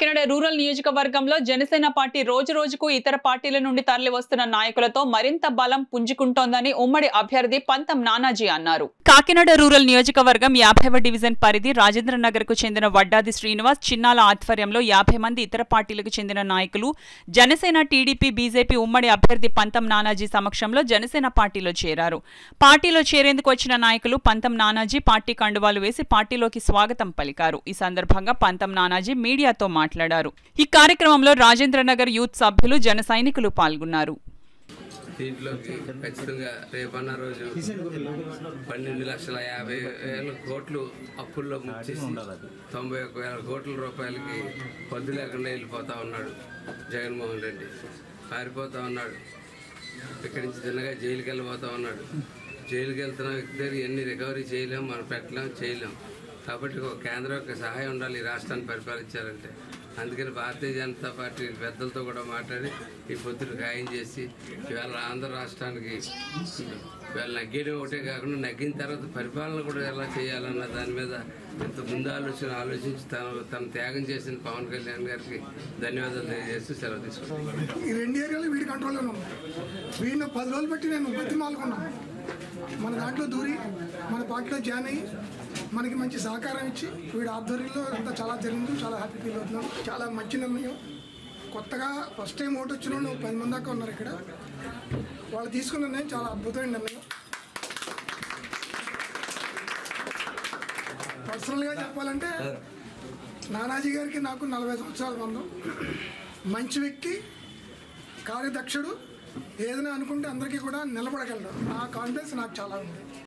Kakinada rural నియోజకవర్గంలో Janasena party రోజు రోజుకు ఇతర పార్టీల నుండి తరలి వస్తున్న నాయకులతో మరింత బలం పుంజుకుంటోందని ఉమ్మడి అభ్యర్థి పంతం నానాజీ అన్నారు. కాకినాడ రూరల్ నియోజకవర్గం 50వ డివిజన్ పరిధి రాజేంద్రనగర్ కు చెందిన వడ్డాది శ్రీనివాస్ చిన్నాల ఆధ్వర్యంలో 50 మంది ఇతర పార్టీలకు చెందిన నాయకులు జనసేన, టీడీపీ, బీజేపీ ఉమ్మడి అభ్యర్థి పంతం నానాజీ సమక్షంలో జనసేన పార్టీలో చేరారు. పార్టీలో చేరేందుకు వచ్చిన నాయకులు పంతం నానాజీ పార్టీ కండువాలు వేసి పార్టీలోకి స్వాగతం పలికారు. ఈ సందర్భంగా పంతం నానాజీ మీడియాతో మాట్లాడారు. ఈ కార్యక్రమంలో రాజేంద్రనగర్ యూత్ సభ్యులు, జన సైనికులు పాల్గొన్నారు. దీంట్లోకి ఖచ్చితంగా రేపన్న రోజు 12,50,000 కోట్లు అప్పుల్లో ముచ్చేసి 91,000 కోట్ల రూపాయలకి పొద్దు లేకుండా వెళ్ళిపోతా ఉన్నాడు జగన్మోహన్ రెడ్డి. పారిపోతా ఉన్నాడు. ఇక్కడి నుంచి చిన్నగా జైలుకి వెళ్ళిపోతా ఉన్నాడు. జైలుకి వెళ్తున్న వ్యక్తి దగ్గర ఎన్ని రికవరీ చేయలేం, మనం చేయలేం. కాబట్టి ఒక కేంద్రం యొక్క సహాయం ఉండాలి ఈ రాష్ట్రాన్ని పరిపాలించాలంటే. అందుకని భారతీయ జనతా పార్టీ పెద్దలతో కూడా మాట్లాడి ఈ పొద్దును ఖాయం చేసి ఇవాళ ఆంధ్ర రాష్ట్రానికి ఇవాళ నగ్గేయడం ఒకటే కాకుండా నగ్గిన తర్వాత పరిపాలన కూడా ఎలా చేయాలన్న దాని మీద ఇంత ముందు ఆలోచించి తను త్యాగం చేసిన పవన్ కళ్యాణ్ గారికి ధన్యవాదాలు తెలియజేస్తూ సెలవు తీసుకుంటాను. ఈ 2 ఏరియాలు వీడి కంట్రోల్లోనే ఉంది. వీడిని 10 రోజులు బట్టి నేను బతిమాలుకున్నాను. మన దాంట్లో దూరి మన పార్టీలో జాయిన్ అయ్యి మనకి మంచి సహకారం ఇచ్చి వీడి ఆధ్వర్యంలో అంతా చాలా జరిగింది. చాలా హ్యాపీ ఫీల్ అవుతున్నాం. చాలా మంచి నిర్ణయం. కొత్తగా ఫస్ట్ టైం ఓటు వచ్చిన వాళ్ళు 10 మంది దాకా ఉన్నారు ఇక్కడ. వాళ్ళు తీసుకున్న నిర్ణయం చాలా అద్భుతమైన నిర్ణయం. పర్సనల్గా చెప్పాలంటే నానాజీ గారికి నాకు 40 సంవత్సరాల బంధం. మంచి వ్యక్తి, కార్యదక్షుడు, ఏదైనా అనుకుంటే అందరికీ కూడా నిలబడగలడు. ఆ కాన్ఫిడెన్స్ నాకు చాలా ఉంది.